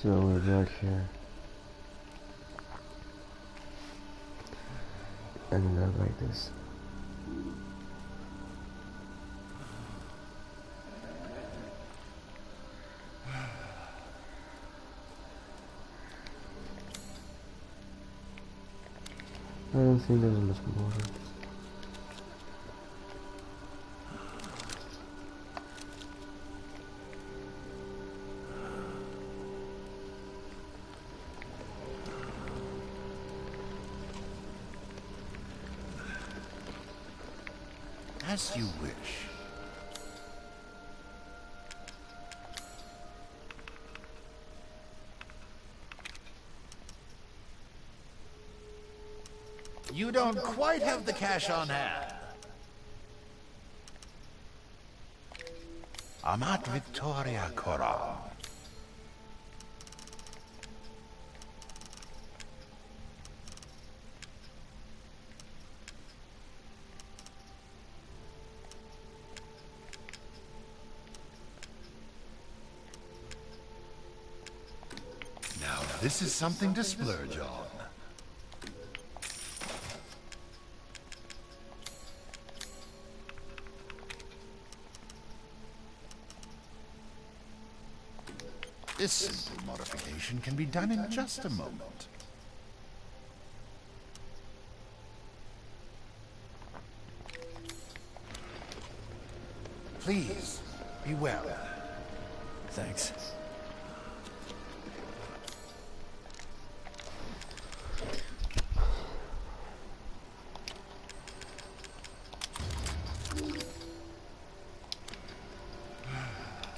So we're back here. And not like this. I don't think there's much more. As you wish. You don't quite have the cash on hand. Amat Victoria Coram. Now this is something to splurge on. This simple modification can be done in just a moment. Please, be well. Thanks.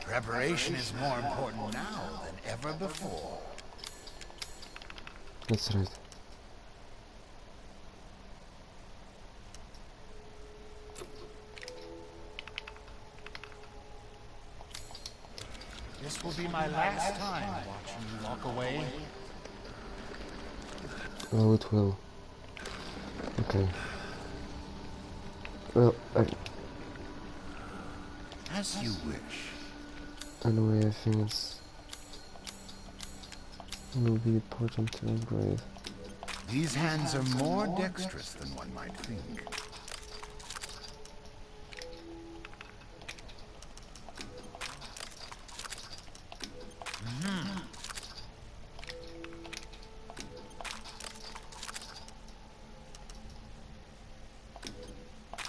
Preparation is more important now than ever before. That's right. This will be my last time watching you walk away. Oh, it will. Okay. Well, As you wish. anyway, I think it will be important to upgrade. These hands are more dexterous than one might think.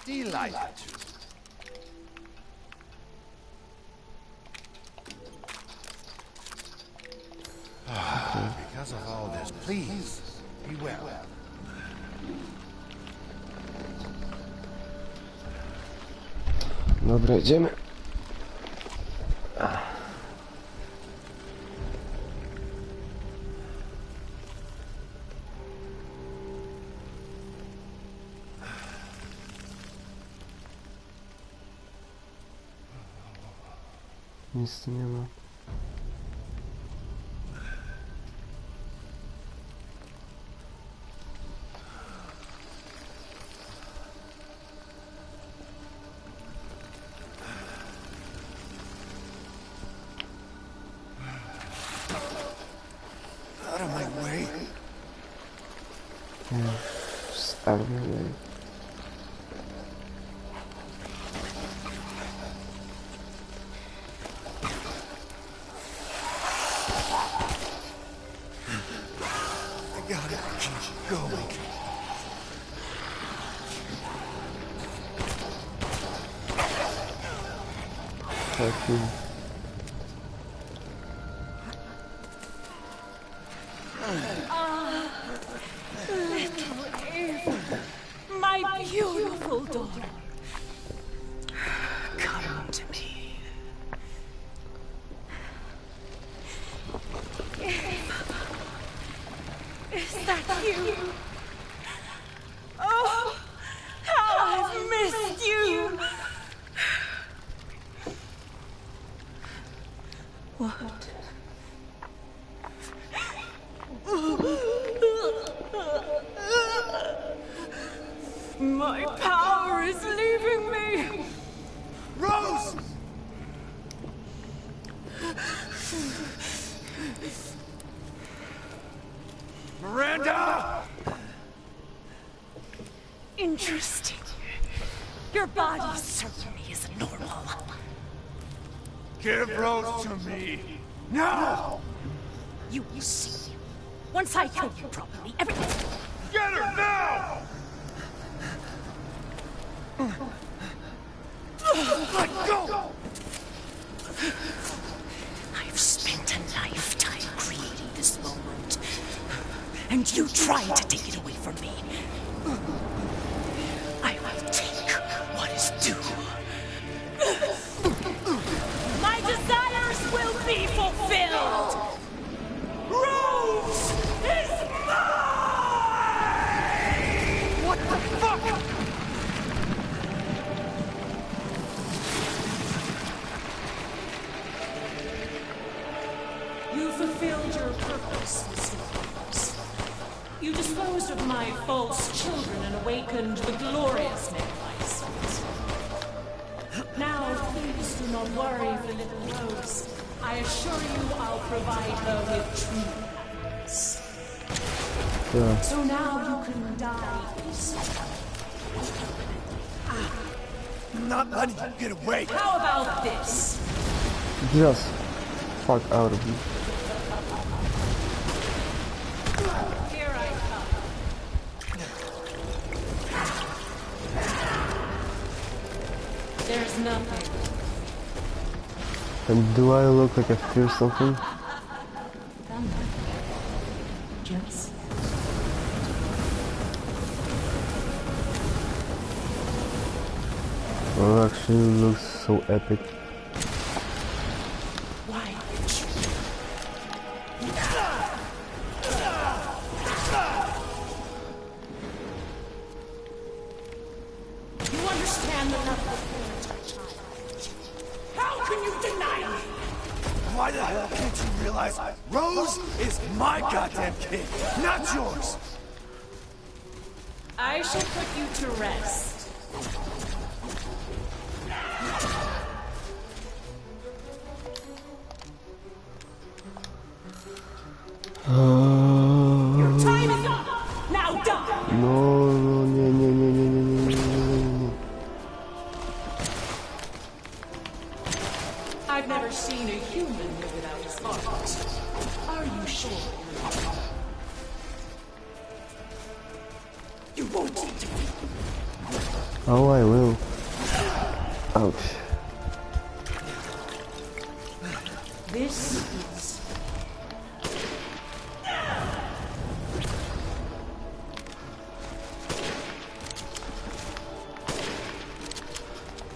Delighted to. Because of all this, please, be well. Dobra, idziemy. Nic tu nie ma. Out of my way. Yeah, just out of my way. I gotta keep going. Fuck you. Little Eve, my beautiful daughter. Come to me. Is that you? Oh, how I've missed you. What? My power is leaving me. Rose! Miranda! Interesting. Your body certainly is normal. Give Rose to me! Now! You will see. Once I kill you properly, everything... Get her now! Let go! I've spent a lifetime creating this moment. And you tried to take it away from me. I will take what is due. My desires will be fulfilled! Rose is mine! What the fuck? You fulfilled your purpose, Mr. Rose. You disposed of my false children and awakened the glorious Megamice. Now, please do not worry for little Rose. I assure you I'll provide her with true happiness. Yeah. So now you can die peacefully. I'm not letting you get away! How about this? Just fuck out of me. Here I come. There's nothing. And do I look like I fear something? Just Well, actually, it looks so epic. why did you? You understand the love of parent to a child. How can you deny me? Why the hell can't you realize Rose is my goddamn kid, not yours? I shall put you to rest. Your time is up. Now die. No, no, nie, nie, nie, nie, nie, nie, nie, nie, nie. I've never seen a human live without his heart. Are you sure? You won't defeat me. Oh, I will. Ouch. This is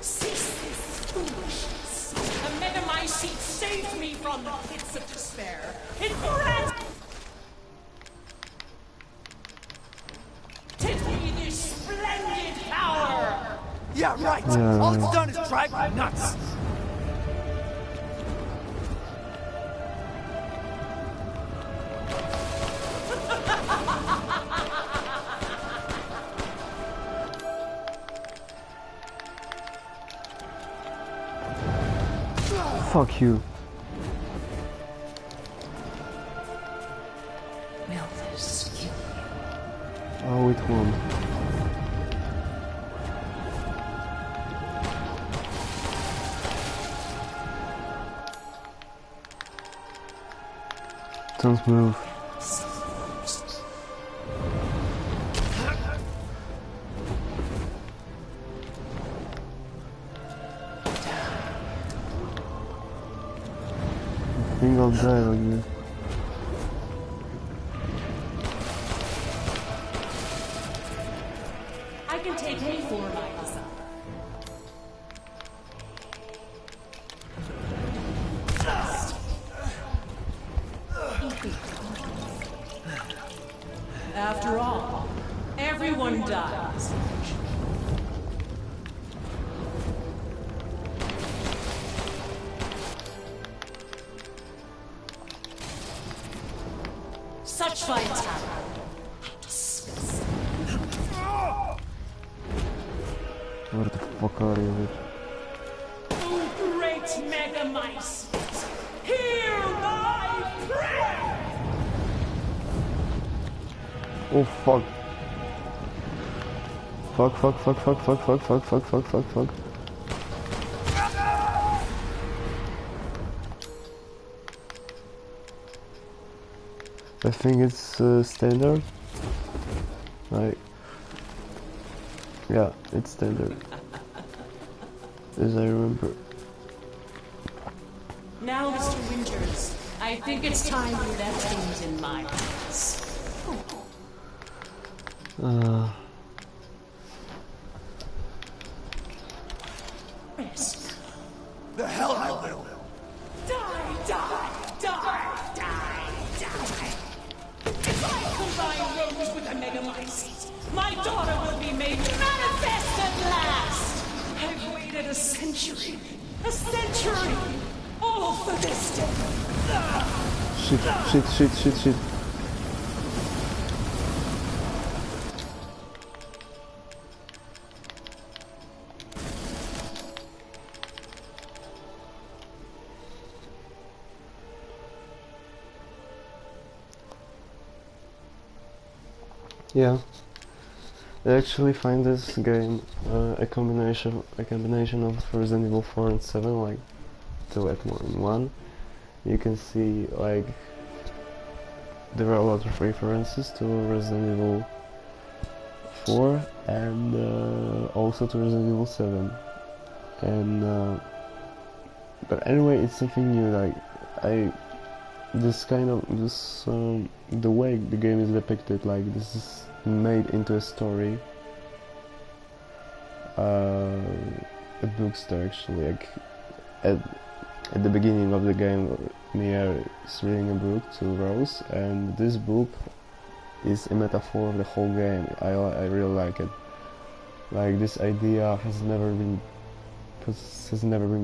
cease this foolishness. The Megamycete saved me from the pits of despair. It granted me this splendid power. Yeah, right! Yeah. All it's done is drive me nuts! Fuck you. Will this kill you? Oh, it won't. Don't move. I think I'll die like this. I can take any form I desire. After all, everyone dies. Such vitality. Where the fuck are you? Oh, great Megamycete, hear my prayer! Oh fuck. Fuck, fuck, fuck, fuck, fuck, fuck, fuck, fuck, fuck, fuck, fuck. I think it's standard. Like, yeah, it's standard. As I remember. Now, Mr. Winters, I think it's time you left things in my hands. Rest. The hell I will. Die, die, die, die, die. If I combine Rose with a megamycete, my daughter will be made manifest at last. I've waited a century, all for this day. Shit, shit, shit, shit, shit. Yeah, I actually find this game a combination of Resident Evil 4 and 7, like two at in one. You can see like there are a lot of references to Resident Evil 4 and also to Resident Evil 7. And but anyway, it's something new. Like the way the game is depicted, like this is made into a story, a bookstore actually. Like at the beginning of the game, Mia is reading a book to Rose, and this book is a metaphor of the whole game. I really like it. Like this idea has never been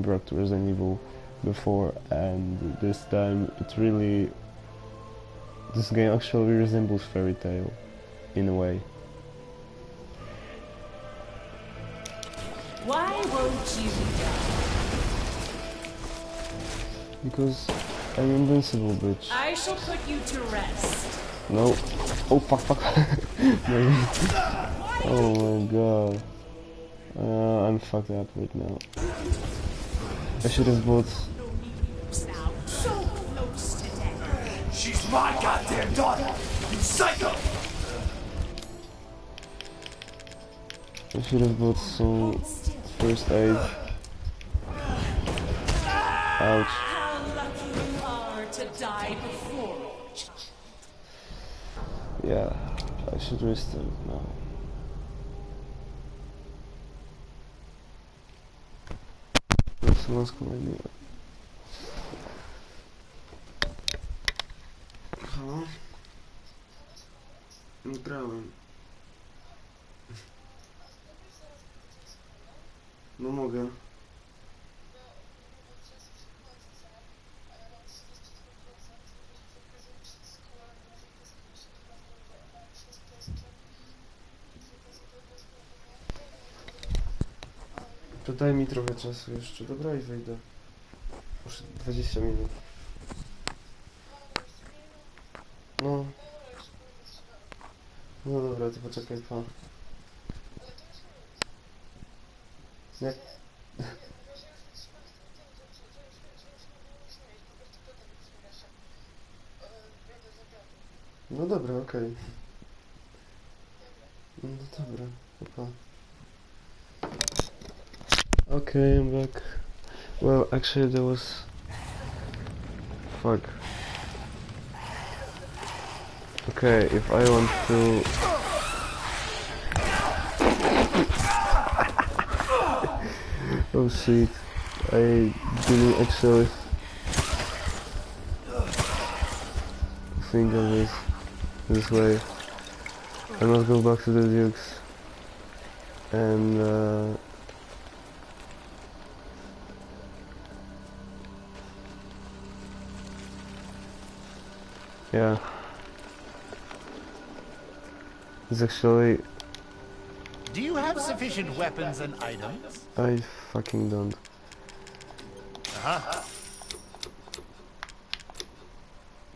brought to Resident Evil before, and this time this game actually resembles fairy tale in a way. Why won't you die? Because I'm invincible, bitch. I shall put you to rest. No. Oh fuck, fuck. Oh my god. I'm fucked up right now. I should have bought. Now, so close to death. She's my goddamn daughter, you psycho! I should have bought some first aid. Ouch. How lucky you are to die before. Yeah, I should restart now. Someone's calling me. Halo? Nie grałem. No mogę. To daj mi trochę czasu jeszcze, dobra, i wejdę. Już 20 minut. No. No dobra, to poczekaj, pa. Jak? No dobra, okej. No dobra, pa. Okay, I'm back. Well, actually there was... Fuck. Okay, if I want to... Oh shit, I didn't actually think of this way. I must go back to the Dukes and yeah, it's actually... Do you have sufficient weapons and items? I fucking don't.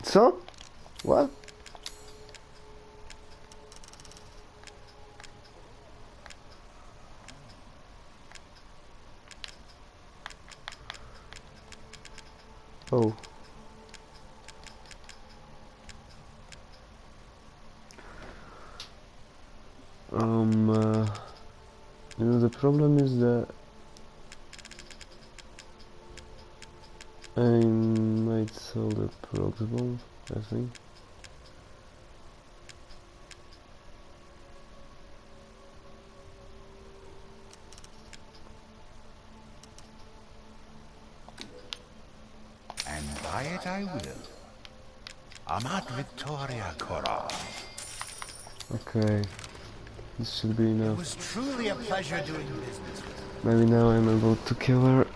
So? What? Oh. You know, the problem is that I might sell the prox bomb, I think. And buy it I will. Amat Victoria Cora. Okay, this should be It enough. was truly a pleasure doing business with you. Maybe now I'm able to kill her.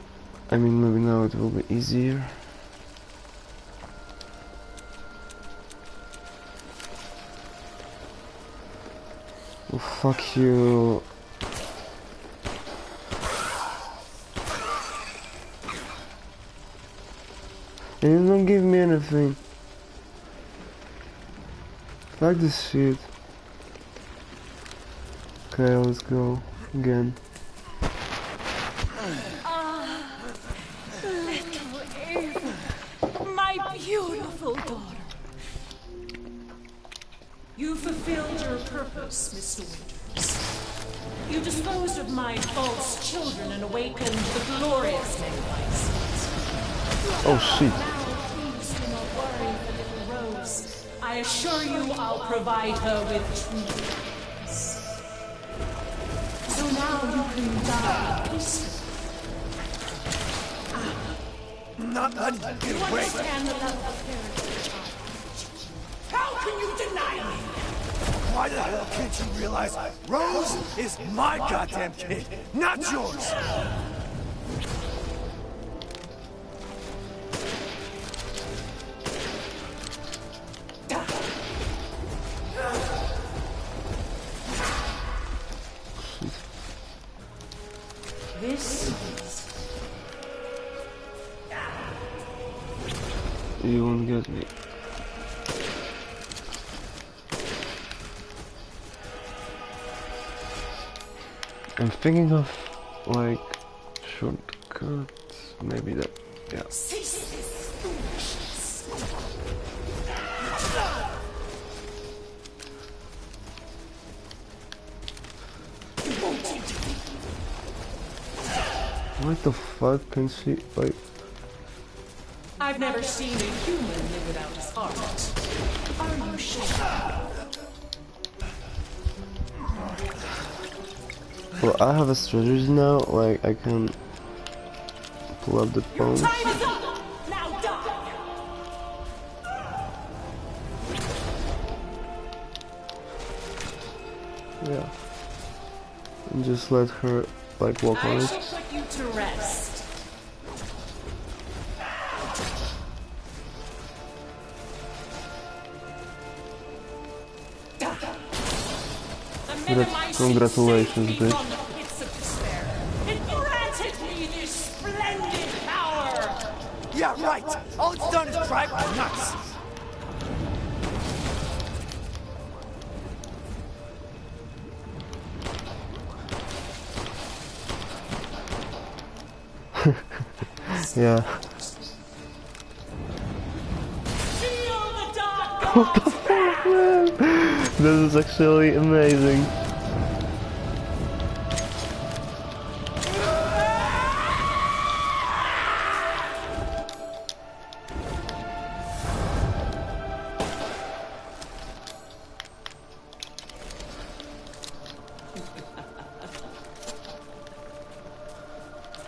I mean, maybe now it will be easier. Oh, fuck you. And you don't give me anything. Fuck this shit. Okay, let's go again. Little Ava, my beautiful daughter. You fulfilled your purpose, Mr. Winters. You disposed of my false children and awakened the glorious Megalites. Oh shit. Now, please do not worry for little Rose. I assure you I'll provide her with true peace. So now you can die peacefully. Not letting you You get away. understand the level of parentage. How can you deny me? Why the hell can't you realize Rose is my goddamn kid, not yours? This is You won't get me. I'm thinking of like shortcuts. Maybe that. Yeah. cease this foolishness. You won't do it. What the fuck can she like? I've never seen a human live without his heart. Are you sure? Well, I have a strategy now. Like I can pull up the Your phone. time is up! Now die! Yeah. And just let her like walk on I it. shall put you to rest. The Megamycete Congratulations, saved me bitch. from the pits of despair. It granted me this splendid power. Yeah, right. All it's done is drive me nuts. Yeah. Feel the dark gods. This is actually amazing.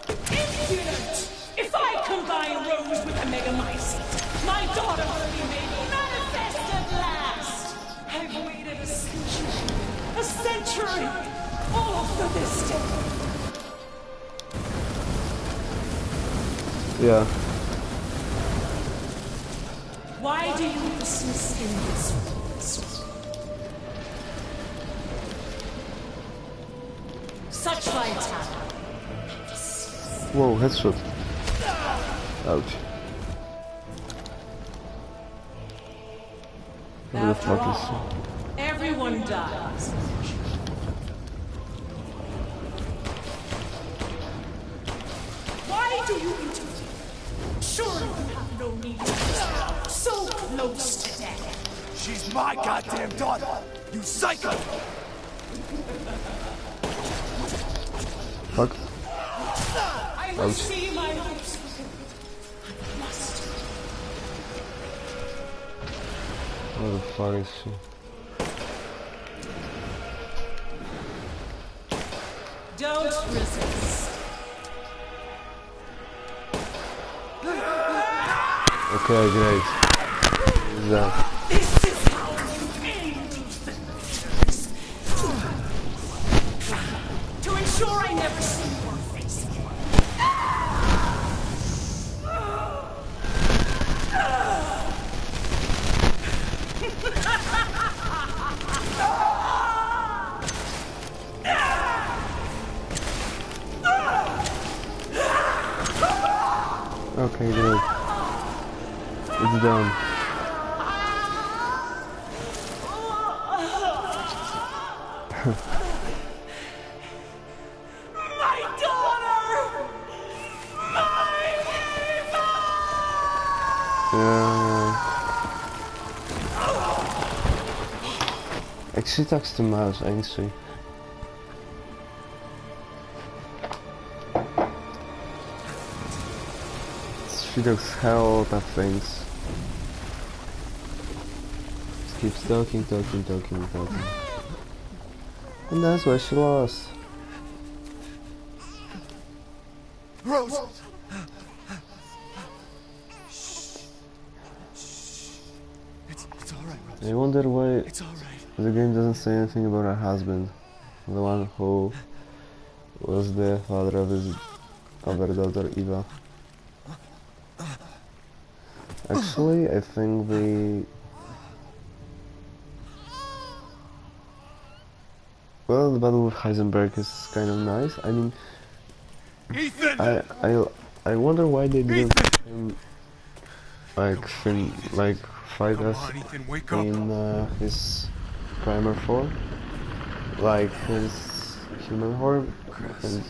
Impudent! If I combine Rose with the Megamycete, my daughter will be made manifest at last! I've waited a century, all for this day. Yeah. Why do you persist in this ruse? Such vitality. Whoa, headshot. Ouch. What the After fuck all, everyone dies. Why do you interfere? Surely you have no me. So close to death. She's my goddamn daughter! You psycho! Fuck. I will see my hopes. I must. Where the fuck is she? Don't resist. Okay, great. Who's that? This is how you end things. To ensure I never see your face again. Okay, great. It's done. My daughter! My Eva! Yeah. Like, she talks too much, ain't she? She does hell of things. Just keeps talking. And that's why she lost. Rose! It's alright, Rose. I wonder why It's alright. the game doesn't say anything about her husband. The one who was the father of her daughter Eva. Actually, I think well, the battle with Heisenberg is kind of nice. I mean, Ethan! I wonder why they didn't like fight Come us on, Ethan, wake up. in his primal form, like his human form. And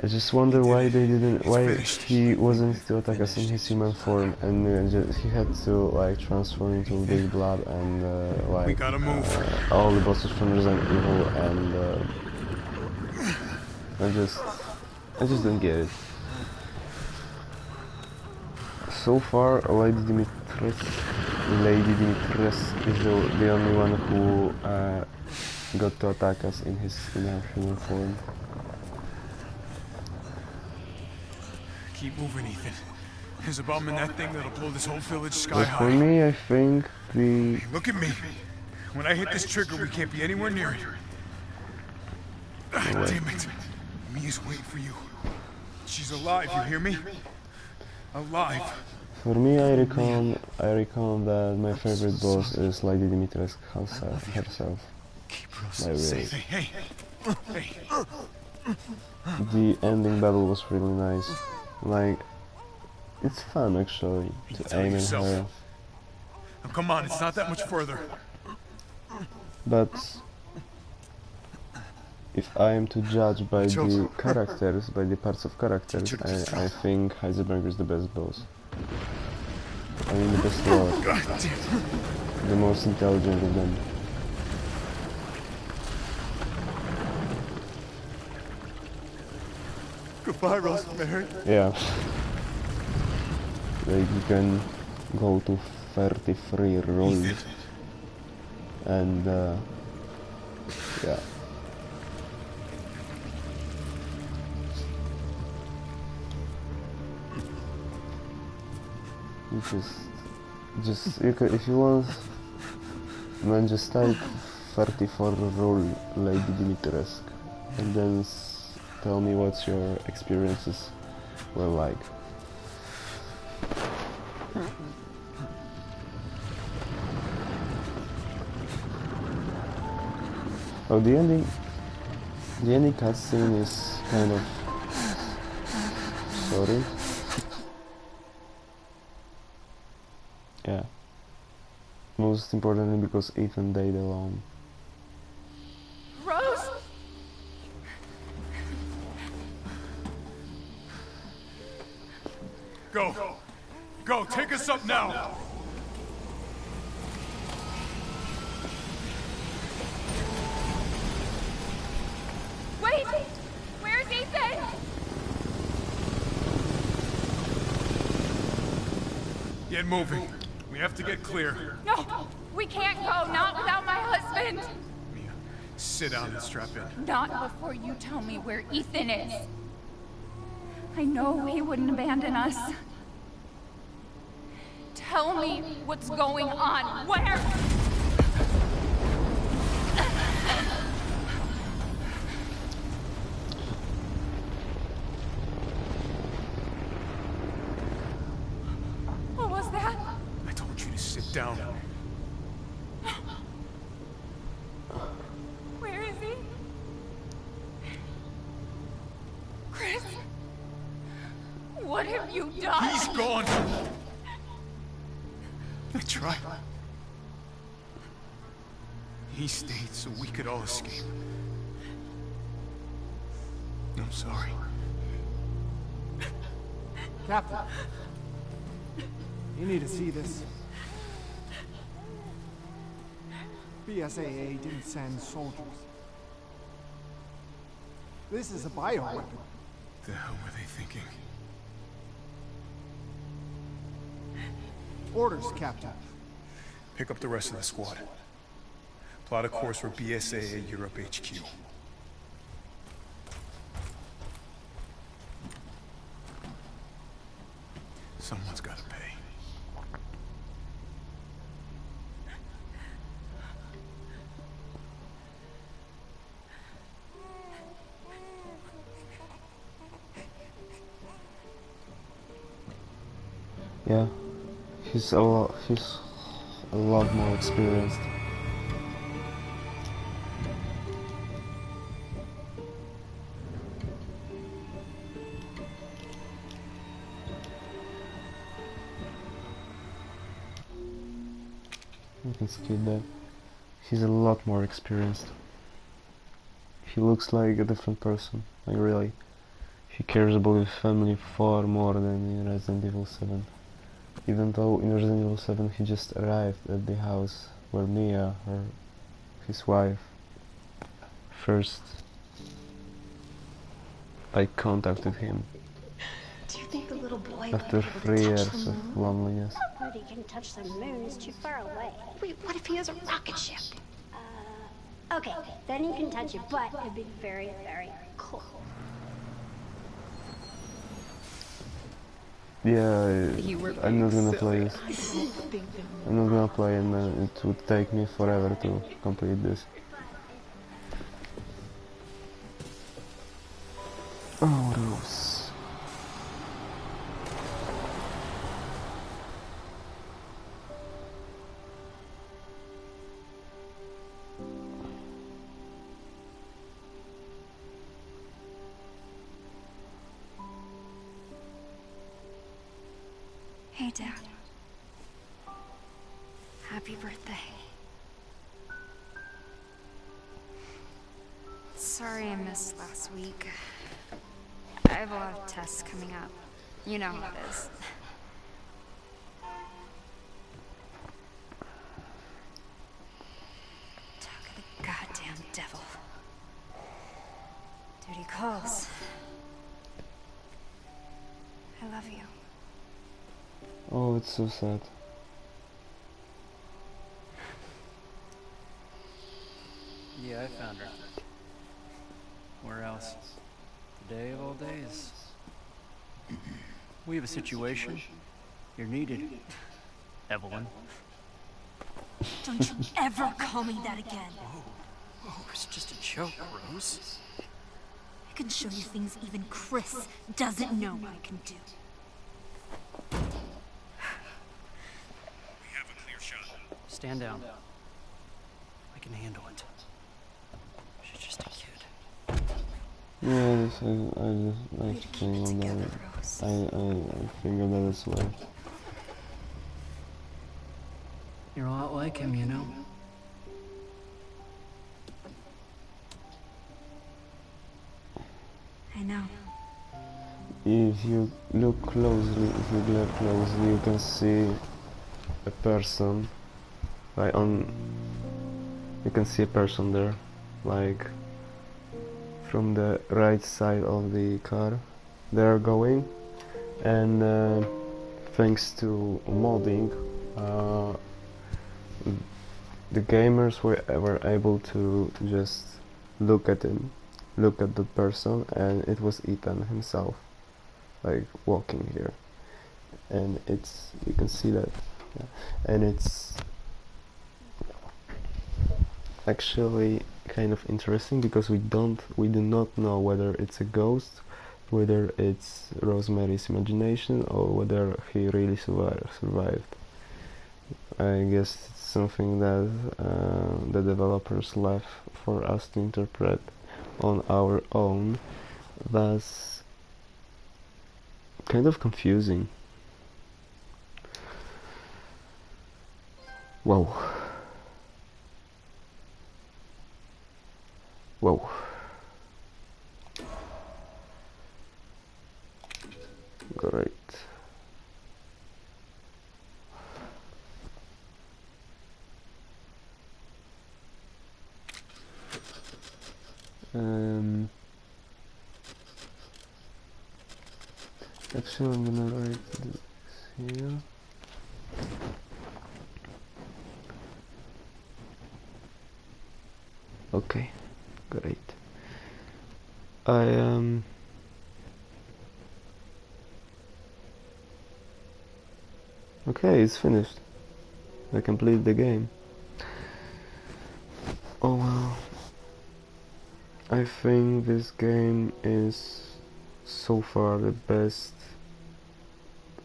I just wonder why they didn't, why he wasn't to attack us in his human form, and he had to like transform into Big Blood and like We gotta move. all the bosses from Resident Evil, and I just don't get it. So far, Lady Dimitrescu is the only one who got to attack us in her human form. Keep moving, Ethan. There's a bomb in that thing that'll blow this whole village sky But for high. me, I think the Look at me. When I hit this trigger, we can't be anywhere near it. Ah, damn it. Mia's waiting for you. She's alive, you hear me? Alive. For me, I reckon that my favorite boss is Lady Dimitrescu herself. Keep Rose I really. safe. Hey. The ending battle was really nice. Like, it's fun actually to aim at her, Now come on, it's not that much further. but if I am to judge by the characters, by the parts of characters, I think Heisenberg is the best boss. I mean, the best lord, God damn. the most intelligent of them. Goodbye, Rosemary. Yeah. Like, you can go to 33 rolls and yeah. You you could, if you want, man, just type 34 roll Lady Dimitrescu and then tell me what your experiences were like. Oh, the ending cutscene is kind of sorry. Yeah. Most importantly because Ethan died alone. Rose? Go. Go, take us up now! Wait! Where's Ethan? Get moving. We have to get clear. No! We can't go, not without my husband! Mia, sit down and strap in. Not before you tell me where Ethan is. I know he wouldn't abandon us. Tell me what's going on. Where? What was that? I told you to sit down. Where is he? Chris? What have you done? He's gone! I tried. He stayed so we could all escape. I'm sorry. Captain, you need to see this. BSAA didn't send soldiers. This is a bioweapon. The hell were they thinking? Orders, Captain. Pick up the rest of the squad. Plot a course for BSAA Europe HQ. Someone's gotta pay. Yeah, he's a lot more experienced. You can skip that. He's a lot more experienced. He looks like a different person, like really. He cares about his family far more than in Resident Evil 7. Even though in Resident Evil 7 he just arrived at the house where Mia, his wife, first contacted him Do you think the little boy after might be able 3 to touch years the of moon? loneliness. But he can touch the moon. It's too far away. Wait, what if he has a rocket ship? Okay, then he can touch it, but it'd be very, very cool. Yeah, I'm not gonna play this. I'm not gonna play, and it would take me forever to complete this. Oh, Rose. Hey, Dad. Happy birthday. Sorry I missed last week. I have a lot of tests coming up. You know how it is. Talk of the goddamn devil. Duty calls. I love you. Oh, it's so sad. Yeah, I found her. Where else? Today of all days. We have a situation. You're needed, Evelyn. Don't you ever call me that again. Oh, it's just a joke, Rose. I can show you things even Chris doesn't know I can do. Stand down. I can handle it. She's just a kid. Yeah, I think of that. I think of that as well. You're a lot like him, you know? I know. if you look closely, you can see a person, like you can see a person there, like from the right side of the car they're going, and thanks to modding, the gamers were able to just look at the person, and it was Ethan himself, like walking here, and you can see that, yeah. And it's actually kind of interesting because we do not know whether it's a ghost, whether it's Rosemary's imagination, or whether he really survived. I guess it's something that the developers left for us to interpret on our own. That's kind of confusing. Whoa. Whoa. Great. Actually, I'm gonna write this here. Okay, great. Okay, it's finished. I completed the game. Oh well. I think this game is so far the best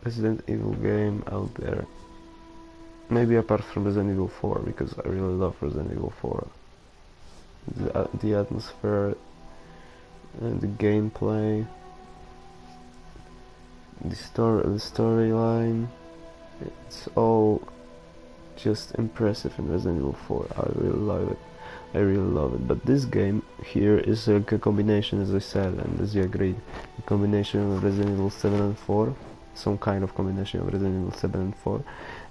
Resident Evil game out there. Maybe apart from Resident Evil 4, because I really love Resident Evil 4. The atmosphere, and the gameplay, the storyline, it's all just impressive in Resident Evil 4. I really love it. But this game here is a combination, as I said, and as you agreed, a combination of Resident Evil 7 and 4, some kind of combination of Resident Evil 7 and 4,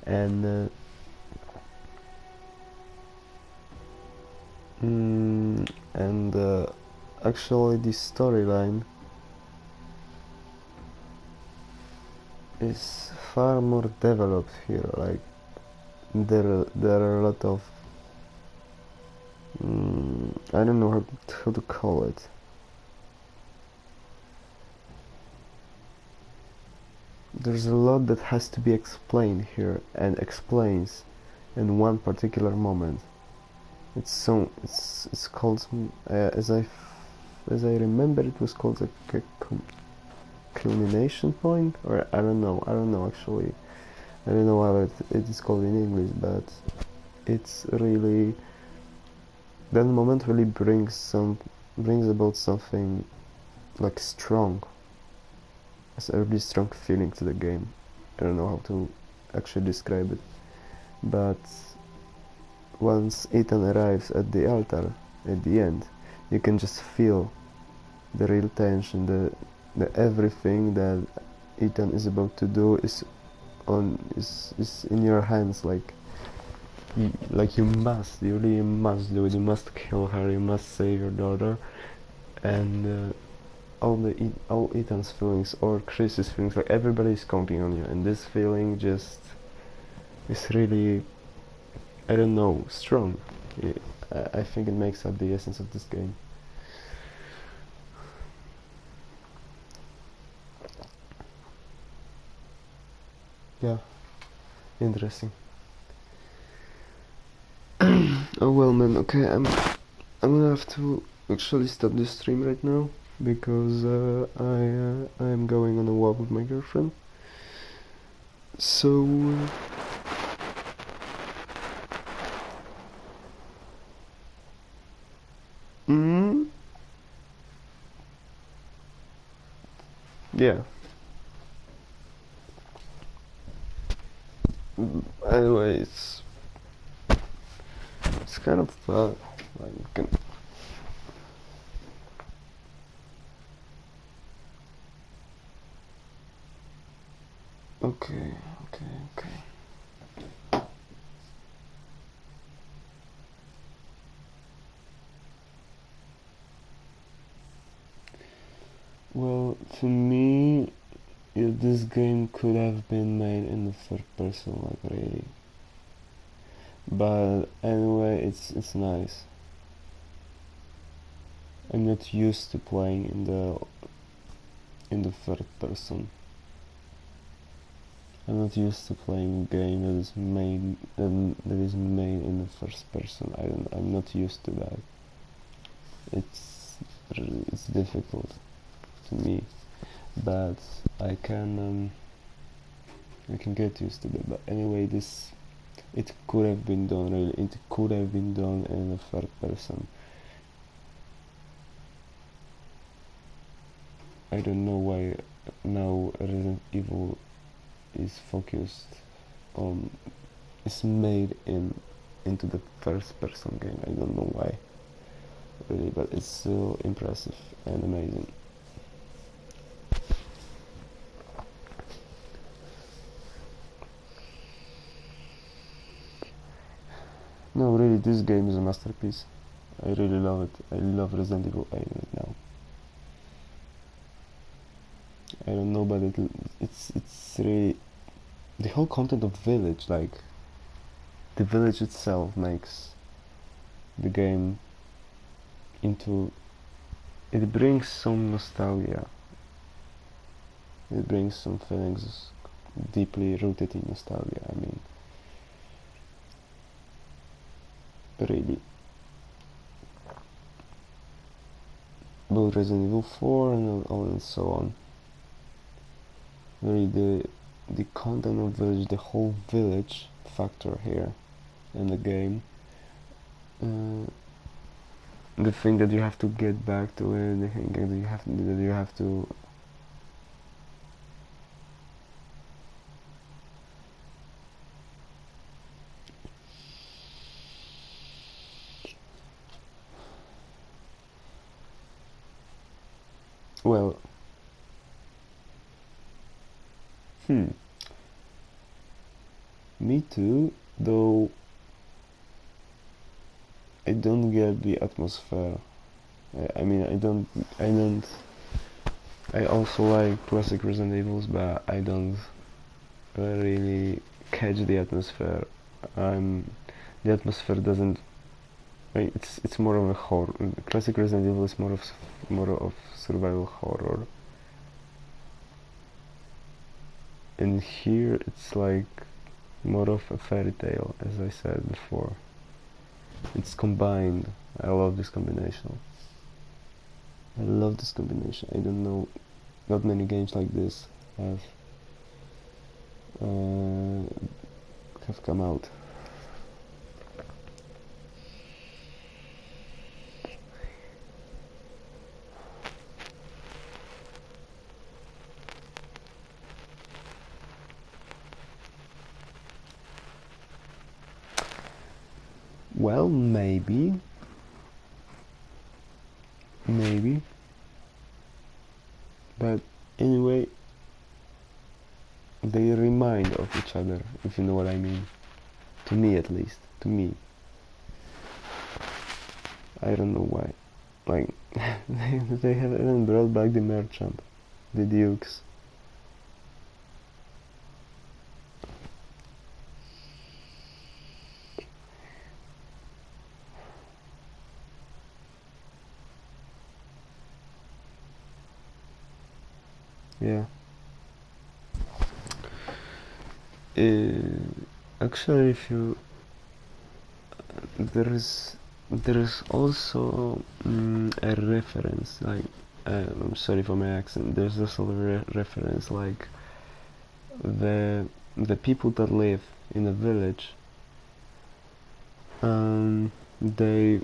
and actually the storyline is far more developed here. Like there are a lot of I don't know how to call it. There's a lot that has to be explained here, and explains in one particular moment. It's called as I remember, it was called a culmination point, or I don't know actually. I don't know how it is called in English, but it's really, that moment really brings about something like strong. It's a really strong feeling to the game. I don't know how to actually describe it, but once Ethan arrives at the altar at the end, you can just feel the real tension, the everything that Ethan is about to do is in your hands. Like you really must do it. You must kill her. You must save your daughter, and all Ethan's feelings, or Chris's feelings, like everybody is counting on you, and this feeling just is really, I don't know, strong. I think it makes up the essence of this game. Yeah, interesting. Oh well, man. Okay, I'm gonna have to actually stop the stream right now, because I am going on a walk with my girlfriend. So yeah. Anyway, it's kind of like Okay, okay, okay. Well, to me, this game could have been made in the third person, like really. But anyway, it's nice. I'm not used to playing in the third person. I'm not used to playing a game that is made in the first person. I'm not used to that. It's difficult to me, but I can get used to that. But anyway, it could have been done really. It could have been done in the third person. I don't know why now Resident Evil is focused on is made into the first person game. I don't know why really, but it's still impressive and amazing. No, really, this game is a masterpiece. I really love it. I love Resident Evil 8 right now. I don't know, but it's really the whole content of Village, like the village itself, makes the game into. It brings some nostalgia. It brings some feelings deeply rooted in nostalgia. I mean, really. Both Resident Evil 4 and so on. Really, the content of Village, the whole village factor here in the game. The thing that you have to get back to it, the thing that you have to well, me too, though I don't get the atmosphere. I mean, I also like classic Resident Evils, but I don't really catch the atmosphere. The atmosphere doesn't. It's more of a horror. Classic Resident Evil is more of survival horror. And here it's like more of a fairy tale, as I said before. It's combined. I love this combination. I love this combination. I don't know, not many games like this have come out. Well, maybe, but anyway, they remind of each other, if you know what I mean. To me, at least. To me. I don't know why. Like, they have even brought back the merchant, the dukes. Yeah. Actually, if you there is also a reference, like I'm sorry for my accent. There's also a reference, like the people that live in a village, they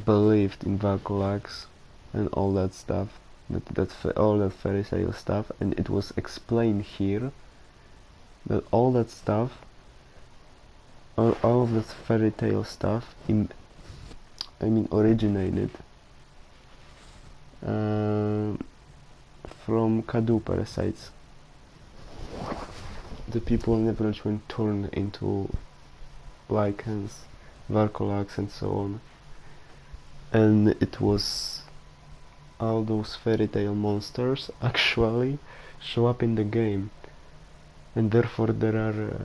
believed in Valkalax and all that stuff, all that fairy tale stuff, and it was explained here that all that stuff, all of that fairy tale stuff, originated from Kadu parasites. the people in the village were turned into lichens, varcolax and so on, and it was all those fairy tale monsters actually show up in the game, and therefore there are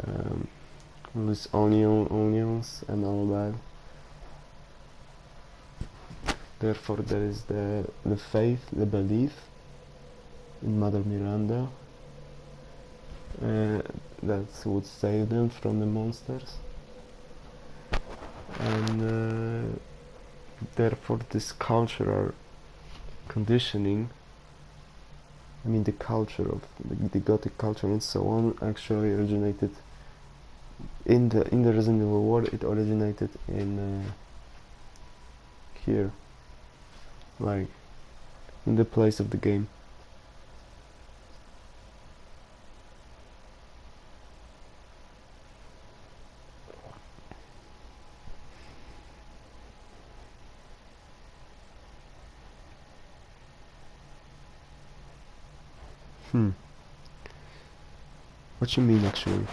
these onions and all that. Therefore there is the faith, the belief in Mother Miranda that would save them from the monsters, and therefore this cultural conditioning, I mean the culture of the Gothic culture and so on, actually originated in the Resident Evil world. It originated in here, like in the place of the game. What you mean actually?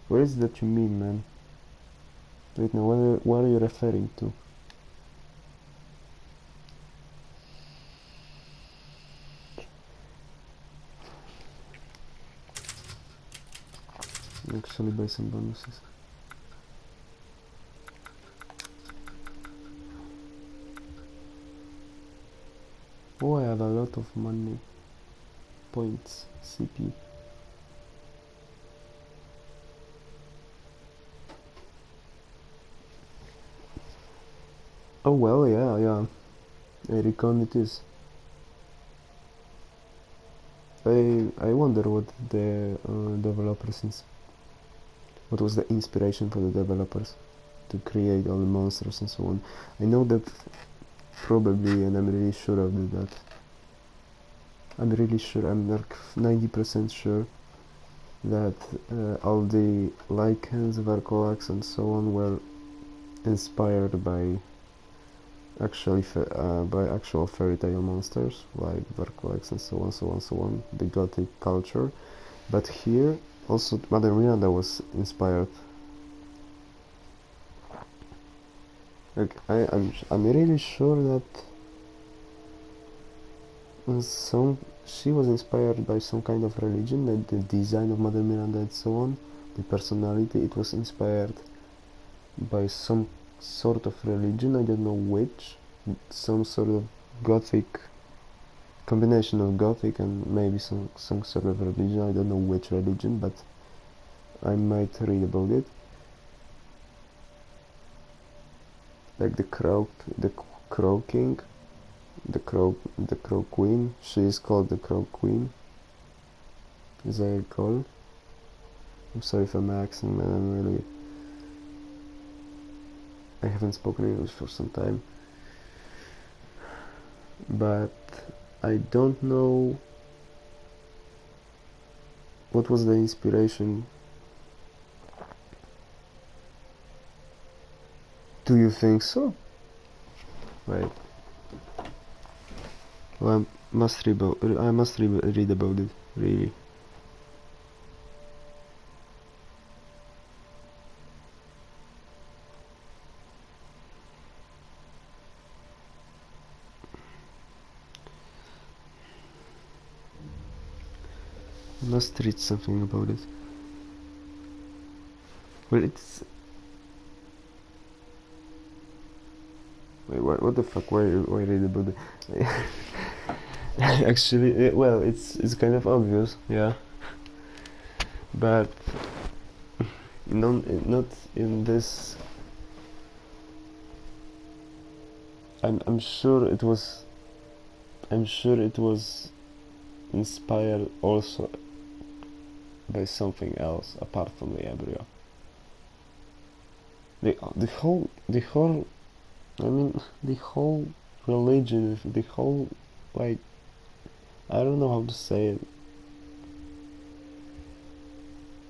What is that you mean, man? Wait, now what are you referring to? Actually buy some bonuses. Oh, I have a lot of money. Points. CP. Oh well, yeah. I reckon it is. I wonder what the developers what was the inspiration for the developers to create all the monsters and so on. I know that probably, and I'm really sure of that. I'm really sure, I'm like 90% sure that all the lichens, varcolax and so on were inspired by actual fairy tale monsters like varcolax and so on, the Gothic culture. But here also Mother Miranda was inspired. Like I'm really sure that she was inspired by some kind of religion, like the design of Mother Miranda and so on, the personality. It was inspired by some sort of religion, I don't know which, some sort of Gothic, combination of Gothic and maybe some sort of religion. I don't know which religion, but I might read about it. Like the crow king, the crow queen. She is called the crow queen, as I recall. I'm sorry if I'm accent, man. I haven't spoken English for some time, but I don't know what was the inspiration. Do you think so? Right. Well, I must read about it, really. I must read something about it. Well, it's... Wait, what the fuck? Why read about it? Actually, well, it's kind of obvious, yeah. But not in this. I'm sure it was. I'm sure it was inspired also by something else apart from the embryo. The whole I mean the whole religion, the whole, like, I don't know how to say it.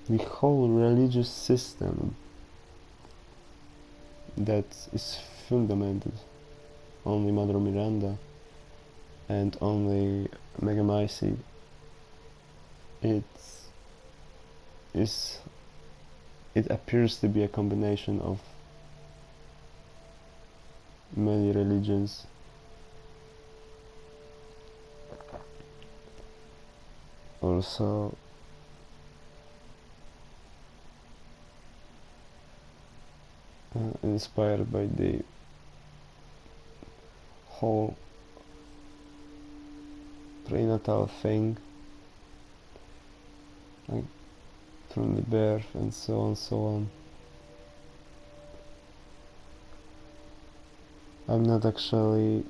The whole religious system that is fundamented only Mother Miranda and only Megamycete. It appears to be a combination of many religions. Also, inspired by the whole prenatal thing, like from the birth and so on, so on. I'm not actually...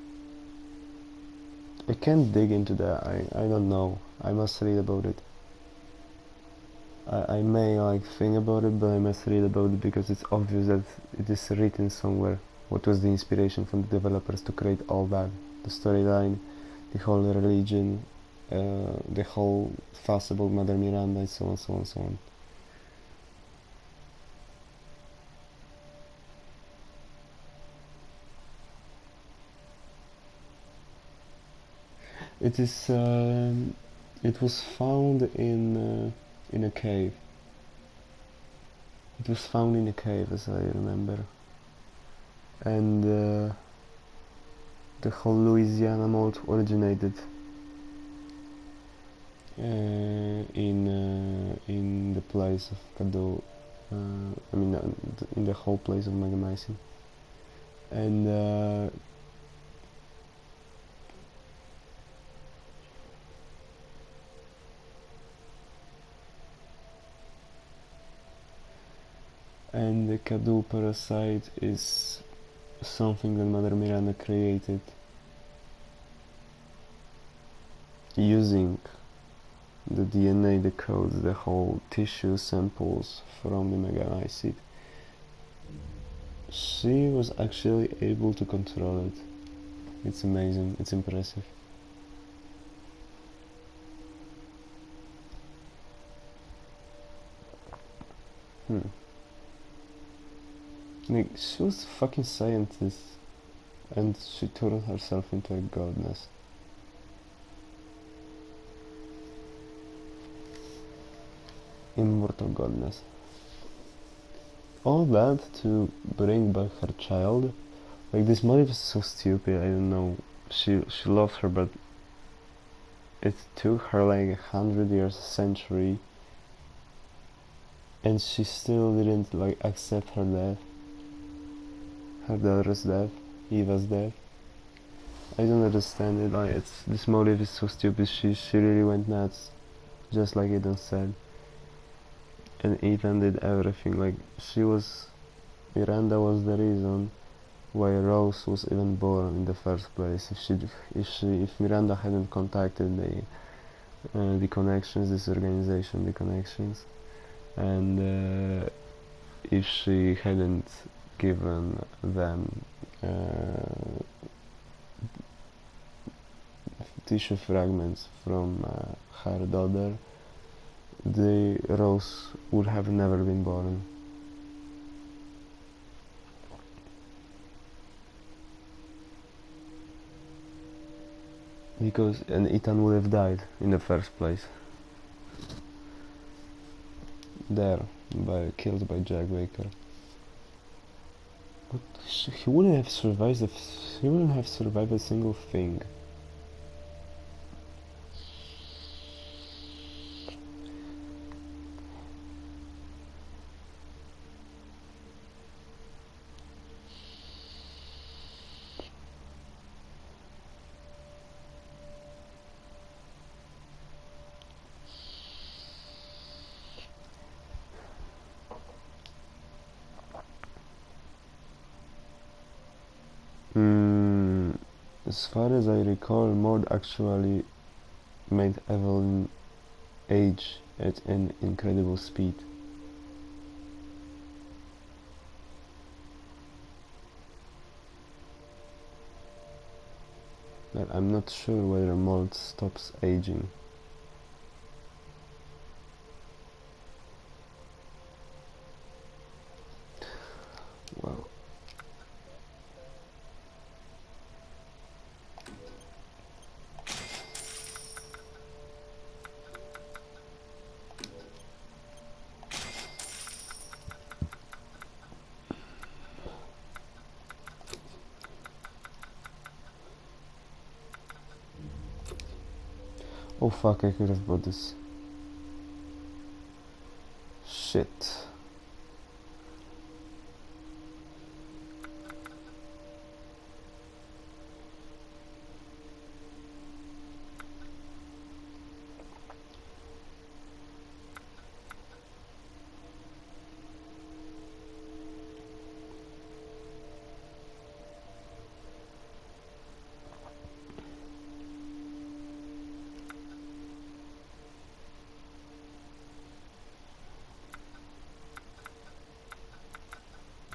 I can't dig into that. I don't know. I must read about it. I may like think about it, but I must read about it because it's obvious that it is written somewhere. What was the inspiration from the developers to create all that? The storyline, the whole religion, the whole fuss about Mother Miranda, and so on, so on, so on. It is. It was found in a cave. It was found in a cave, as I remember, and the whole Louisiana mold originated in the place of Cadou. I mean, in the whole place of Megamycete, and the Cadou parasite is something that Mother Miranda created using the DNA that codes the whole tissue samples from the Megamycete. She was actually able to control it. It's amazing, it's impressive. Like, she was a fucking scientist and she turned herself into a goddess. Immortal goddess. All that to bring back her child. Like, this motive is so stupid, I don't know. She loved her, but it took her like 100 years, a century, and she still didn't like accept her death. Her daughter's death, Eva's death. I don't understand it. Like, this motive is so stupid. She really went nuts, just like Ethan said. And Ethan did everything. Like, Miranda was the reason why Rose was even born in the first place. If Miranda hadn't contacted the connections, this organization, the connections, and if she hadn't given them tissue fragments from her daughter, the Rose would have never been born. And Ethan would have died in the first place. There, killed by Jack Baker. But he wouldn't have survived. He wouldn't have survived a single thing. As far as I recall, Maud actually made Evelyn age at an incredible speed. But I'm not sure whether Maud stops aging. Well, Oh fuck, I could have bought this. Shit.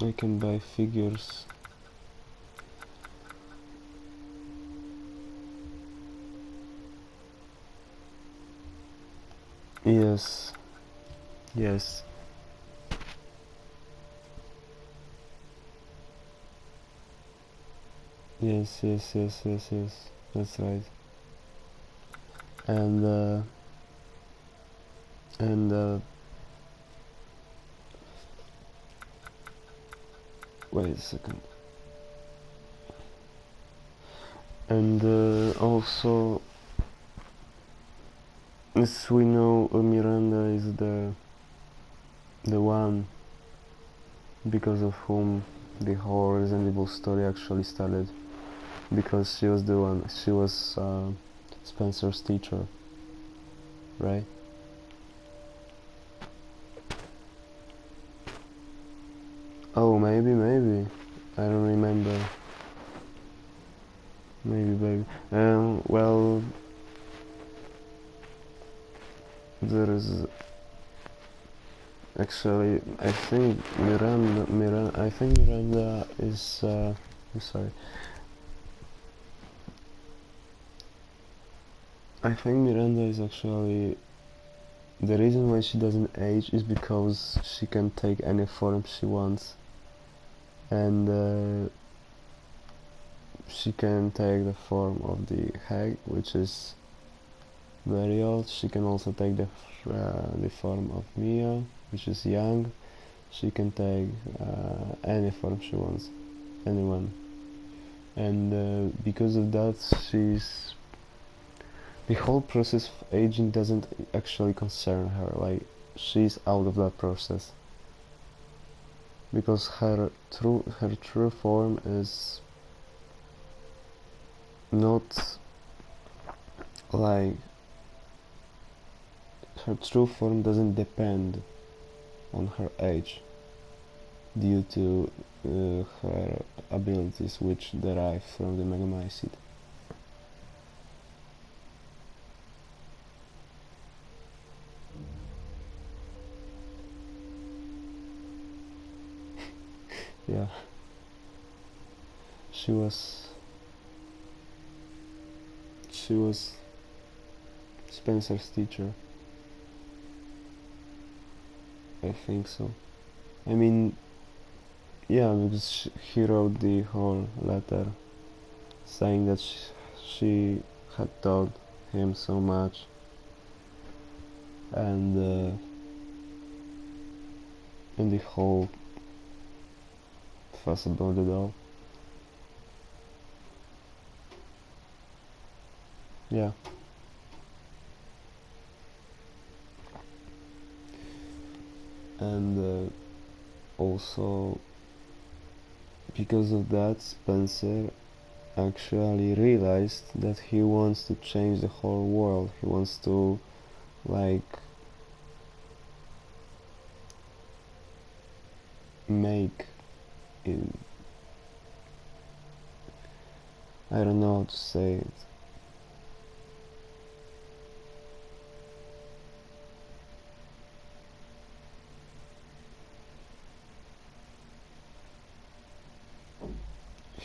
I can buy figures. Yes. Yes. Yes, yes, yes, yes, yes. That's right. And wait a second. And also, as we know, Miranda is the one because of whom the whole Resident Evil story actually started, because she was the one, she was Spencer's teacher, right? Oh, maybe, I don't remember. Maybe. Well, there is actually, I think Miranda is. I'm sorry. I think Miranda is actually the reason why she doesn't age is because she can take any form she wants, and she can take the form of the hag, which is very old. She can also take the form of Mia, which is young. She can take any form she wants, anyone, and because of that, the whole process of aging doesn't actually concern her. Like, she's out of that process because her true form is not like, her true form doesn't depend on her age due to her abilities which derive from the Megamycete. Yeah, she was Spencer's teacher. I think so. I mean, yeah, because he wrote the whole letter saying that she had taught him so much, and the whole fuss about it all. Yeah. And also, because of that, Spencer actually realized that he wants to change the whole world. He wants to, like, make it, I don't know how to say it.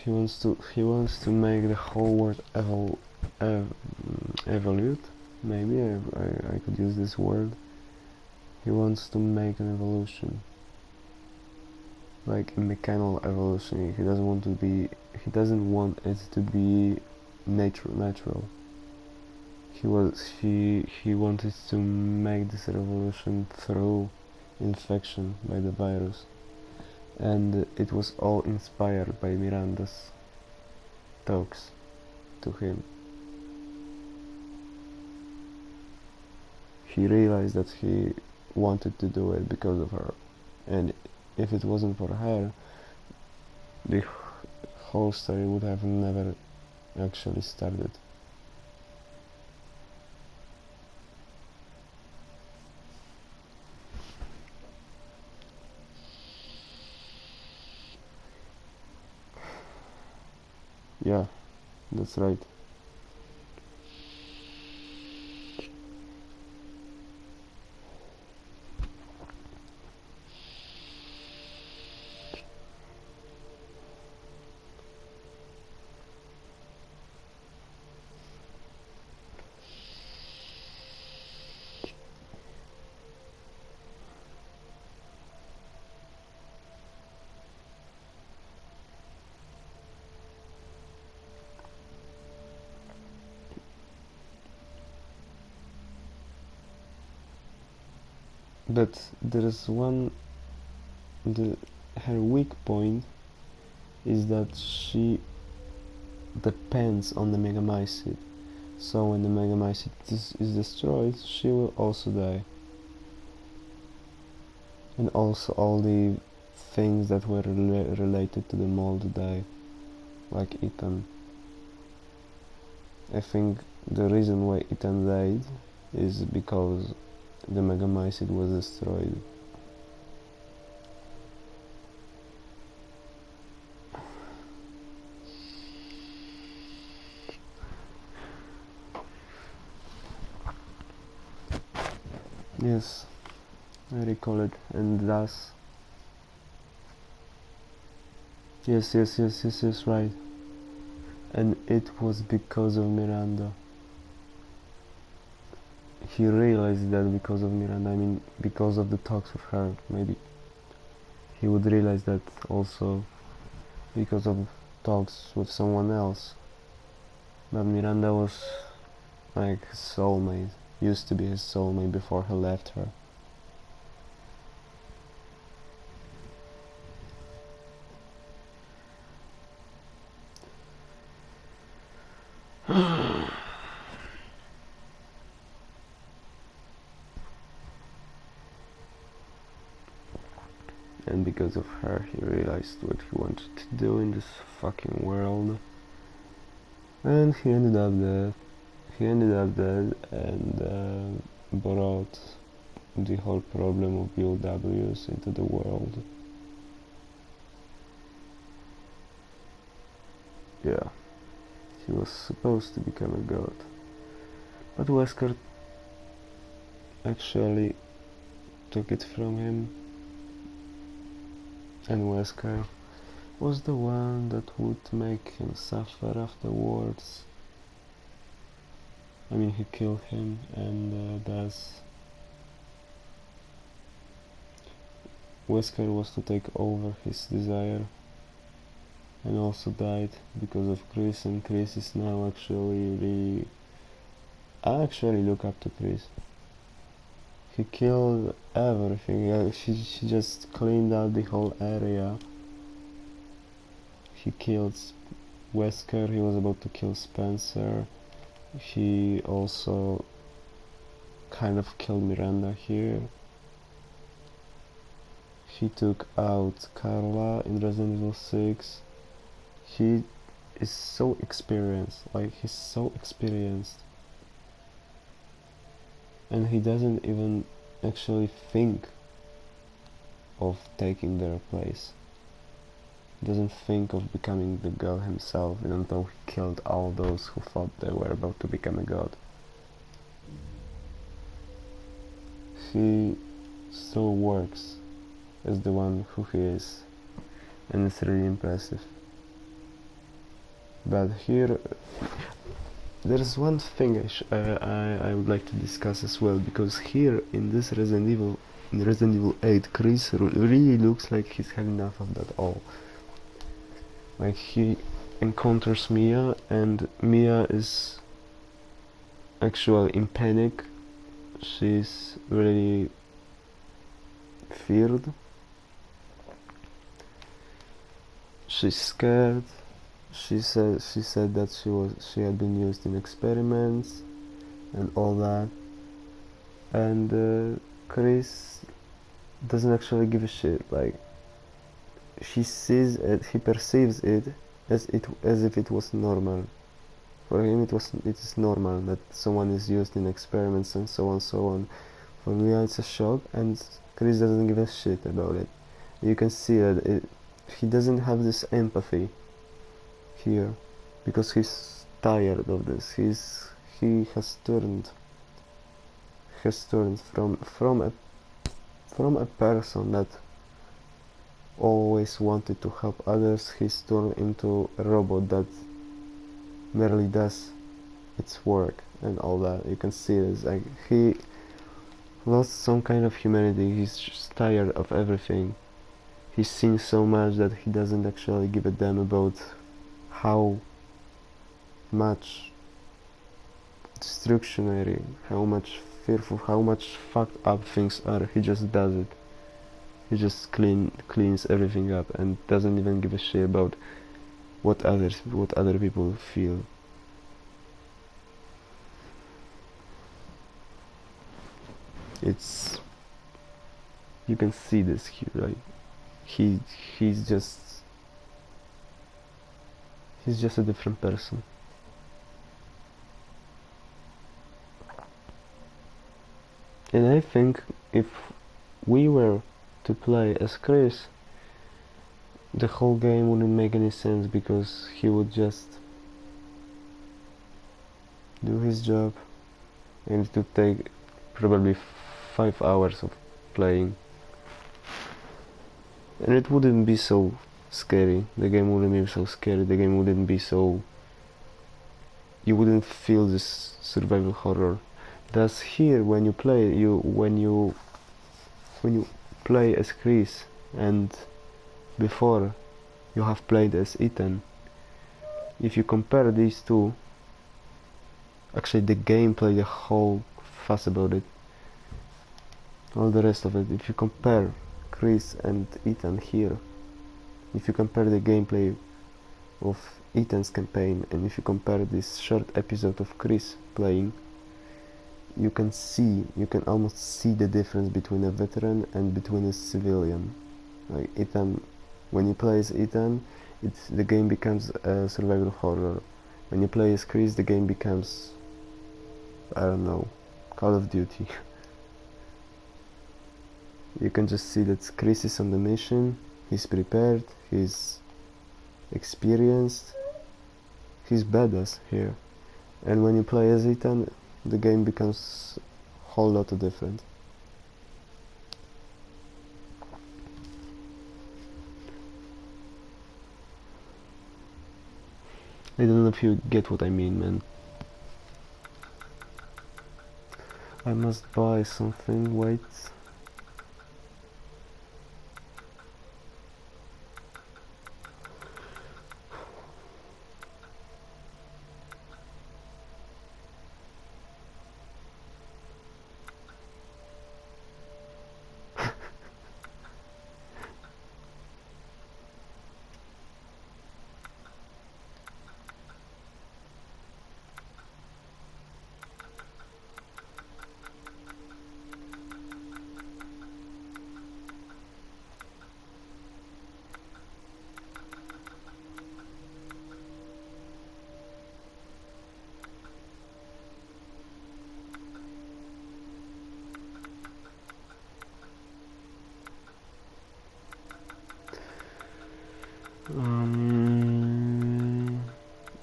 He wants to make the whole world evolve. Maybe I could use this word. He wants to make an evolution, like a mechanical evolution. He doesn't want it to be natural. He wanted to make this revolution through infection by the virus, and it was all inspired by Miranda's talks to him. he realized that he wanted to do it because of her, and if it wasn't for her, the whole story would have never actually started. Yeah, that's right. But there is one, her weak point is that she depends on the Megamycete. So when the Megamycete is destroyed, she will also die. And also all the things that were related to the mold die, like Ethan. I think the reason why Ethan died is because the Megamycete was destroyed. Yes, I recall it, and thus... Yes, right. And it was because of Miranda. He realized that because of Miranda, I mean, because of the talks with her, maybe. He would realize that also because of talks with someone else. But Miranda was like his soulmate, used to be his soulmate before he left her. And because of her, he realized what he wanted to do in this fucking world. And he ended up dead. And brought the whole problem of BOWs into the world. Yeah, he was supposed to become a god. But Wesker actually took it from him. And Wesker was the one that would make him suffer afterwards. I mean, he killed him, and thus Wesker was to take over his desire, and also died because of Chris, and Chris is now actually I actually look up to Chris. He killed everything. She just cleaned out the whole area. He killed Wesker, he was about to kill Spencer. He also kind of killed Miranda here. He took out Carla in Resident Evil 6. He is so experienced, like he's so experienced. And he doesn't even actually think of taking their place. He doesn't think of becoming the god himself, even though he killed all those who thought they were about to become a god. He still works as the one who he is, and it's really impressive. But here there's one thing I would like to discuss as well, because here in this Resident Evil 8, Chris really looks like he's had enough of that all. Like, he encounters Mia, and Mia is actually in panic. She's really feared. She's scared. She said that she had been used in experiments and all that. and Chris doesn't actually give a shit. Like, he sees it, he perceives it as if it was normal. For him, it is normal that someone is used in experiments and so on, so on. For me, it's a shock, and Chris doesn't give a shit about it. You can see that he doesn't have this empathy here, because he's tired of this. He has turned from a person that always wanted to help others. He's turned into a robot that merely does its work and all that. You can see this, like, he lost some kind of humanity. He's just tired of everything. He's seen so much that he doesn't actually give a damn about how much destructionary, how much fearful, how much fucked up things are. He just does it. He just cleans everything up and doesn't even give a shit about what other people feel. It's, you can see this here, right? He's just a different person. And I think if we were to play as Chris, the whole game wouldn't make any sense, because he would just do his job and it would take probably 5 hours of playing. And it wouldn't be so scary. The game wouldn't be so scary. The game wouldn't be so... you wouldn't feel this survival horror. Thus here, when you play, when you play as Chris, and before you have played as Ethan, if you compare these two, actually the gameplay, the whole fuss about it, all the rest of it, if you compare Chris and Ethan here, if you compare the gameplay of Ethan's campaign and if you compare this short episode of Chris playing, you can almost see the difference between a veteran and between a civilian. Like Ethan, when you play as Ethan, the game becomes a survival horror. When you play as Chris, the game becomes, I don't know, Call of Duty. You can just see that Chris is on the mission, he's prepared, he's experienced, he's badass here. And when you play as Ethan, the game becomes a whole lot different. I don't know if you get what I mean, man. I must buy something, wait.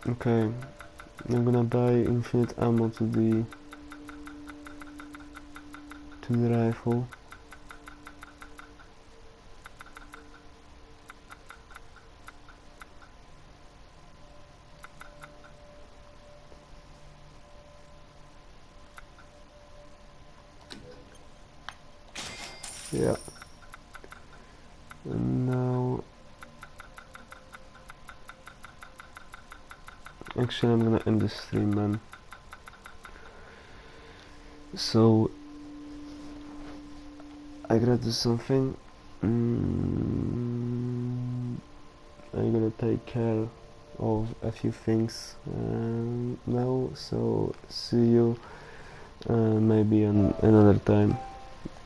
Okay, I'm gonna buy infinite ammo to the rifle. Yeah. And now, actually I'm gonna end the stream, man. So I gotta do something. I'm gonna take care of a few things now, so see you maybe another time.